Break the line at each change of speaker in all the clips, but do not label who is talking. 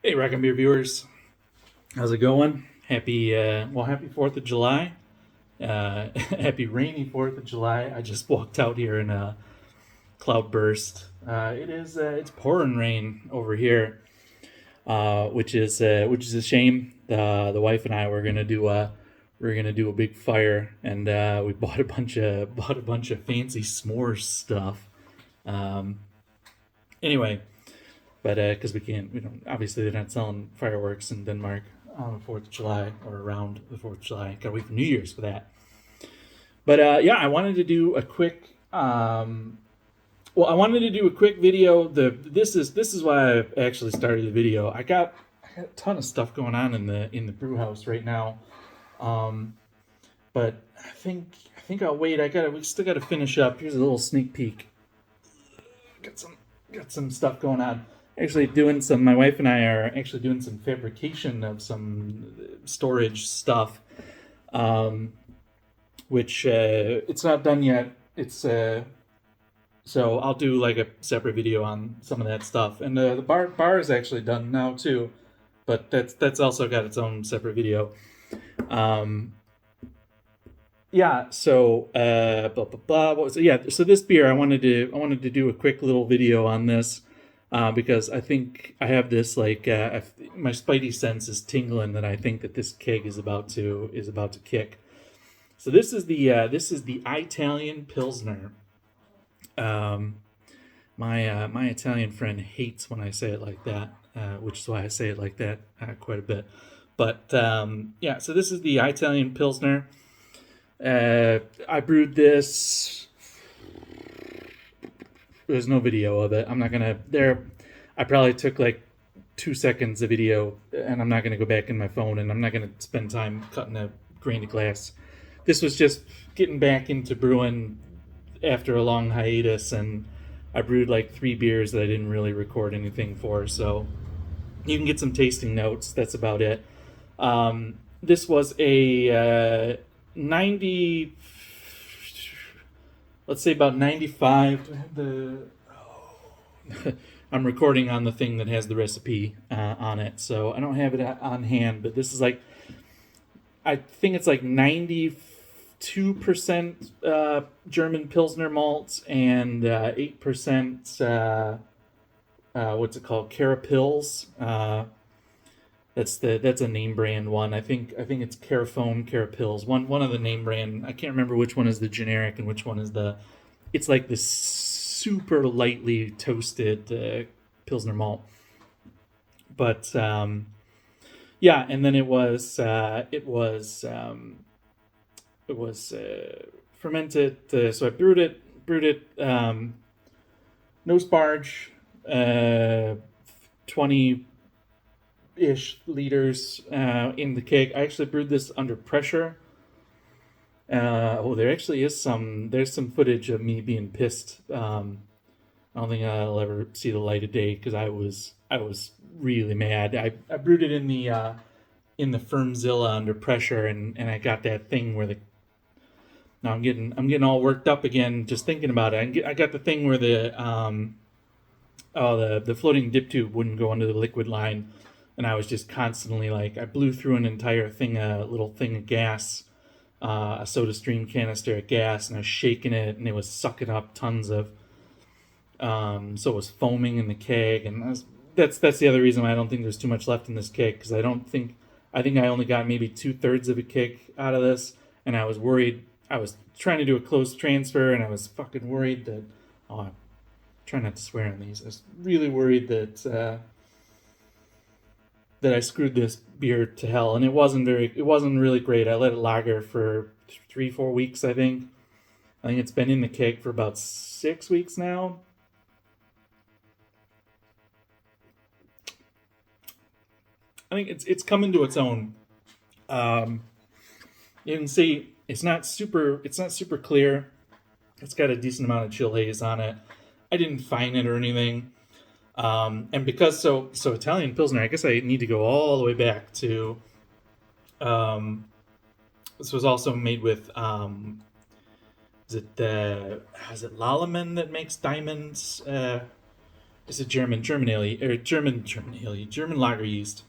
Hey, Rock and Beer viewers, how's it going? Happy 4th of July. Happy rainy 4th of July. I just walked out here in a cloudburst. It's pouring rain over here, which is a shame. The wife and I we're gonna do a big fire, and we bought a bunch of fancy s'mores stuff. Um, anyway, but because we don't, obviously they're not selling fireworks in Denmark on the 4th of July or around the 4th of July. Gotta wait for New Year's for that. But yeah, I wanted to do a quick. I wanted to do a quick video. This is why I actually started the video. I got a ton of stuff going on in the brew house right now. Um, but I think I'll wait. We still gotta finish up. Here's a little sneak peek. Got some got some stuff going on. Actually, doing some. My wife and I are actually doing some fabrication of some storage stuff, um, which it's not done yet. It's So I'll do like a separate video on some of that stuff. And the bar is actually done now too, but that's also got its own separate video. Um, yeah. So blah blah blah. What was it? Yeah. So this beer, I wanted to do a quick little video on this because I think I have this my spidey sense is tingling that I think that this keg is about to kick. So this is the I-talian Pilsner. Um, my Italian friend hates when I say it like that, which is why I say it like that quite a bit. But yeah, so this is the I-talian Pilsner. I brewed this. There's no video of it. I'm not gonna there. I probably took like 2 seconds of video, and I'm not gonna go back in my phone, and I'm not gonna spend time cutting a grain of glass. This was just getting back into brewing after a long hiatus, and I brewed like 3 beers that I didn't really record anything for. So you can get some tasting notes. That's about it. This was a 90, let's say about 95. I'm recording on the thing that has the recipe on it, so I don't have it on hand. But this is like, I think it's like 92% German Pilsner malt and 8% what's it called, Carapils. That's a name brand one. I think it's Carafoam, Carapils. One of the name brand. I can't remember which one is the generic and which one is the. It's like this super lightly toasted Pilsner malt. But yeah, and then it was fermented. So I brewed it nose barge, 20-ish liters in the keg. I actually brewed this under pressure. There actually is there's some footage of me being pissed. I don't think I'll ever see the light of day because I was really mad. I brewed it in the Firmzilla under pressure, and I got that thing where the now I'm getting all worked up again just thinking about it. I got the thing where the floating dip tube wouldn't go under the liquid line, and I was just constantly like, I blew through an entire thing, a little thing of gas, a Soda Stream canister of gas, and I was shaking it, and it was sucking up tons of. So it was foaming in the keg, and that's the other reason why I don't think there's too much left in this keg, because I think I only got maybe 2/3 of a keg out of this, and I was worried. I was trying to do a closed transfer, and I was fucking worried that. Oh, I'm trying not to swear on these. I was really worried that I screwed this beer to hell, and it wasn't really great. I let it lager for 3-4 weeks. I think it's been in the keg for about 6 weeks now. I think it's coming to its own. You can see it's not super clear. It's got a decent amount of chill haze on it. I didn't fine it or anything. And because so Italian Pilsner, I guess I need to go all the way back to. This was also made with. Is it Lalaman that makes diamonds? It's a German ale or German lager yeast,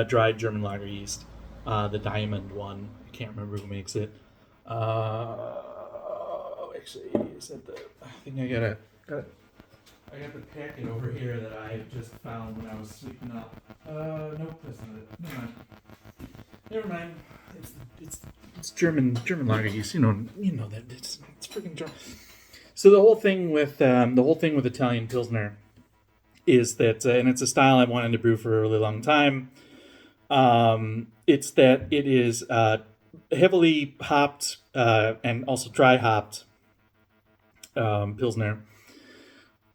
dried German lager yeast, the Diamond one. I can't remember who makes it. Actually, is that the? I think I got the packet over here that I just found when I was sweeping up. Nope, that's not it. Never mind. Never mind. It's German lager yeast. You know that it's freaking German. So the whole thing with Italian Pilsner is that, and it's a style I've wanted to brew for a really long time. It's that it is heavily hopped and also dry hopped Pilsner.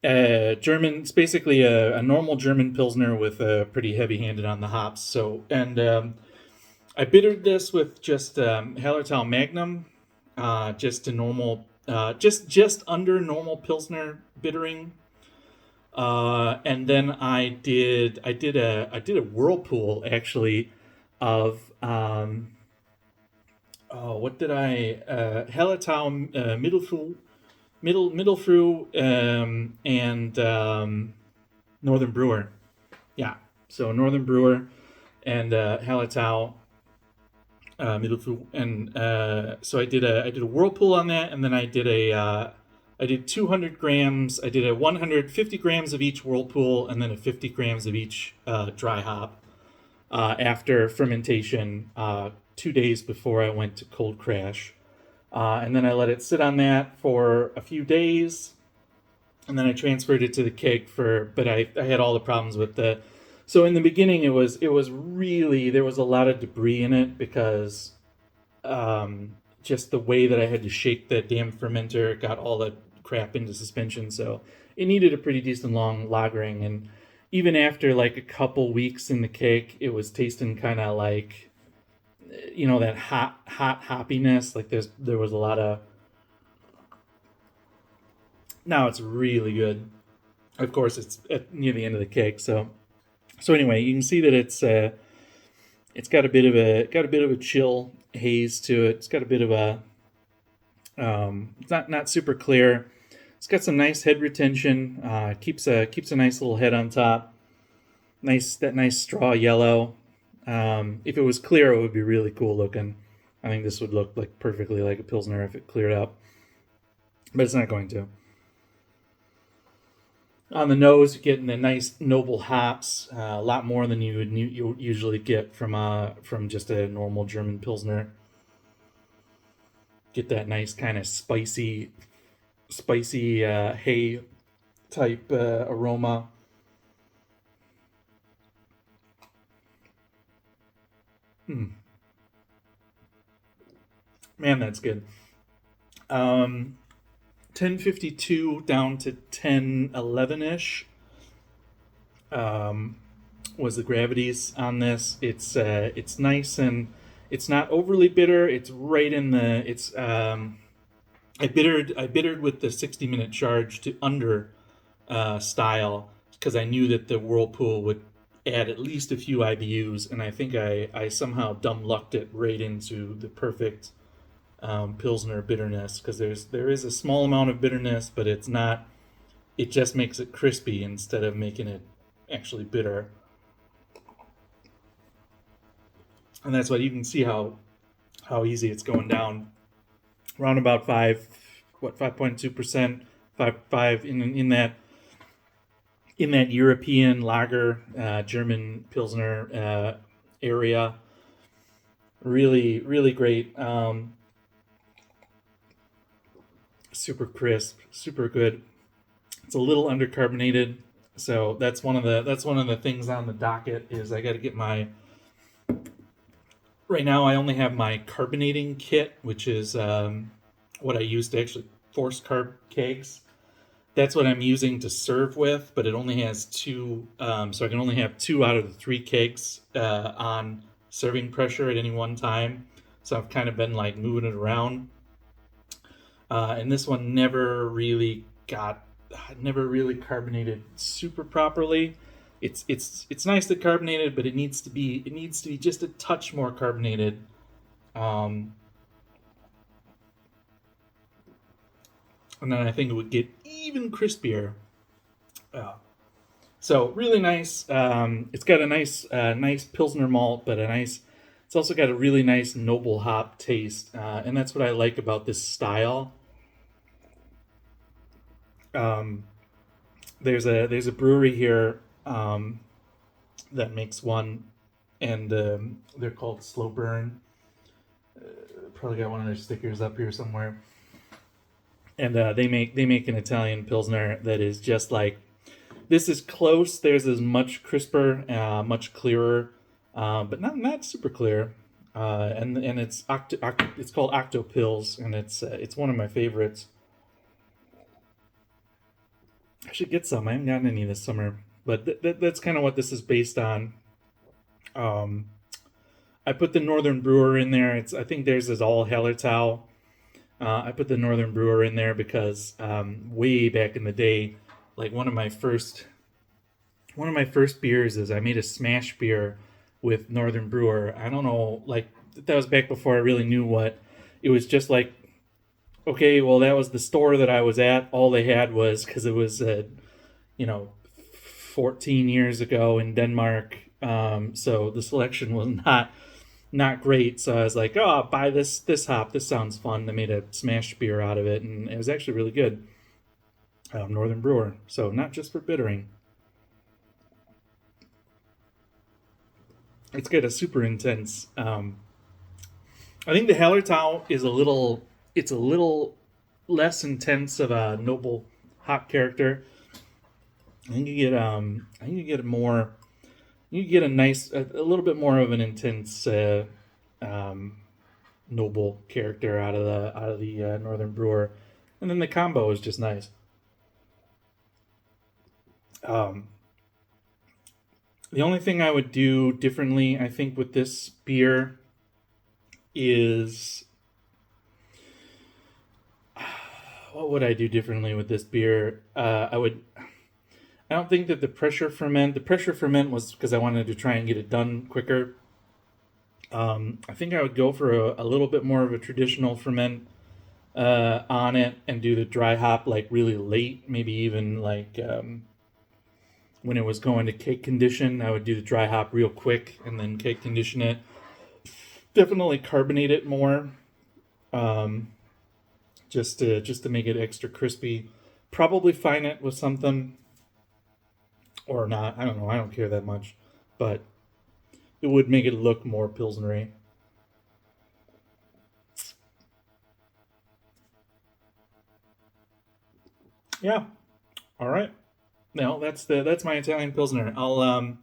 German. It's basically a normal German Pilsner with a pretty heavy handed on the hops. So, and I bittered this with just Hallertau Magnum, just a normal, just under normal Pilsner bittering. And then I did a whirlpool actually of what did I Hallertau Mittelfru and Northern Brewer. Yeah, so Northern Brewer and Hallertau Mittelfru, and so I did a whirlpool on that, and then I did 200 grams. I did a 150 grams of each whirlpool, and then a 50 grams of each dry hop after fermentation 2 days before I went to cold crash. And then I let it sit on that for a few days, and then I transferred it to the keg but I had all the problems with the. So in the beginning, it was really, there was a lot of debris in it because just the way that I had to shake that damn fermenter got all the crap into suspension. So it needed a pretty decent long lagering, and even after like a couple weeks in the keg, it was tasting kind of like, that hot hoppiness. Like there was a lot of. Now it's really good. Of course, it's near the end of the keg. So anyway, you can see that it's got a bit of a chill haze to it. It's got a bit of a it's not super clear. It's got some nice head retention. Keeps a nice little head on top. Nice straw yellow. If it was clear, it would be really cool looking. I think this would look like perfectly like a Pilsner if it cleared up, but it's not going to. On the nose, you're getting the nice noble hops, a lot more than you would usually get from just a normal German Pilsner. Get that nice kind of spicy hay type aroma. Man, that's good. 1052 down to 1011 ish was the gravities on this. It's nice, and it's not overly bitter. It's right in the. I bittered with the 60-minute charge to under style because I knew that the whirlpool would add at least a few IBUs, and I think I somehow dumb lucked it right into the perfect Pilsner bitterness, because there is a small amount of bitterness, but it's not. It just makes it crispy instead of making it actually bitter, and that's why you can see how easy it's going down. Around about 5.2%, 5 in that European lager, German Pilsner area. Really, really great. Super crisp, super good. It's a little undercarbonated, so that's one of the things on the docket is I got to get my. Right now, I only have my carbonating kit, which is what I use to actually force carb kegs. That's what I'm using to serve with, but it only has two, so I can only have 2 out of the 3 kegs on serving pressure at any one time. So I've kind of been like moving it around, and this one never really carbonated super properly. It's nicely carbonated, but it needs to be just a touch more carbonated. And then I think it would get even crispier Uh, so really nice. It's got a nice Pilsner malt, but a nice. It's also got a really nice noble hop taste, and that's what I like about this style. Um, there's a brewery here that makes one, and they're called Slow Burn. Probably got one of their stickers up here somewhere. And they make an Italian pilsner that is just like this is close. Theirs is much crisper, much clearer, but not super clear. And it's called Octo Pils, and it's one of my favorites. I should get some. I haven't gotten any this summer, but that's kind of what this is based on. Um, I put the Northern Brewer in there. I think theirs is all Hallertau. I put the Northern Brewer in there because way back in the day, like one of my first beers is I made a smash beer with Northern Brewer. I don't know, like that was back before I really knew what it was. Just like, okay, well that was the store that I was at. All they had was because it was you know 14 years ago in Denmark, so the selection was not great. So I was like, oh, I'll buy this hop. This sounds fun. I made a smash beer out of it, and it was actually really good. Northern Brewer, so not just for bittering. It's got a super intense. I think the Hallertau is a little. It's a little less intense of a noble hop character. I think you get. I think you get more. You get a little bit more of an intense, um, noble character out of the Northern Brewer, and then the combo is just nice. Um, the only thing I would do differently, I think, with this beer is what would I do differently with this beer? I would. I don't think that the pressure ferment was because I wanted to try and get it done quicker. I think I would go for a little bit more of a traditional ferment on it and do the dry hop like really late, maybe even like when it was going to cake condition. I would do the dry hop real quick and then cake condition it. Definitely carbonate it more, um, just to make it extra crispy. Probably fine it with something or not. I don't know. I don't care that much, but it would make it look more pilsnery. Yeah. All right. No, that's my Italian pilsner. I'll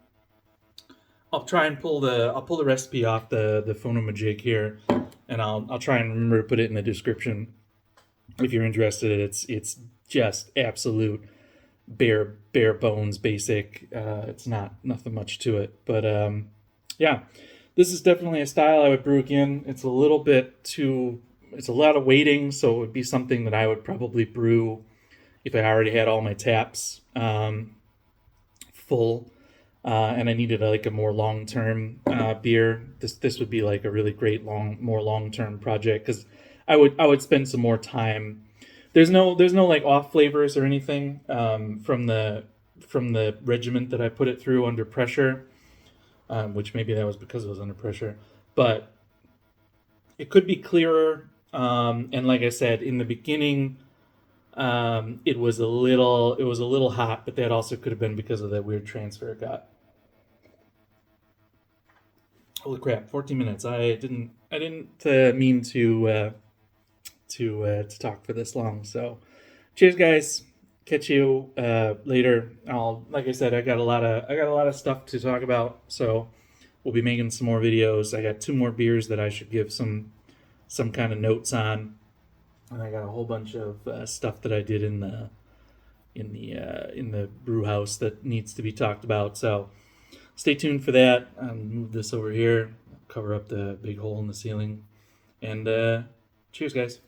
try and pull the recipe off the Phonomajig here, and I'll try and remember to put it in the description if you're interested. It's just absolute bare bones basic. It's not nothing much to it, but yeah, this is definitely a style I would brew again. It's a little bit too. It's a lot of waiting, so it would be something that I would probably brew if I already had all my taps full, and I needed like a more long term beer. This would be like a really great more long term project because I would spend some more time. There's no like off flavors or anything from the regiment that I put it through under pressure, which maybe that was because it was under pressure, but it could be clearer. And like I said in the beginning, it was a little hot, but that also could have been because of that weird transfer it got. Holy crap, 14 minutes. I didn't mean to talk for this long. So, cheers, guys. Catch you later. Like I said, I got a lot of stuff to talk about. So, we'll be making some more videos. I got two more beers that I should give some kind of notes on, and I got a whole bunch of stuff that I did in the brew house that needs to be talked about. So, stay tuned for that. I'll move this over here, cover up the big hole in the ceiling, and cheers, guys.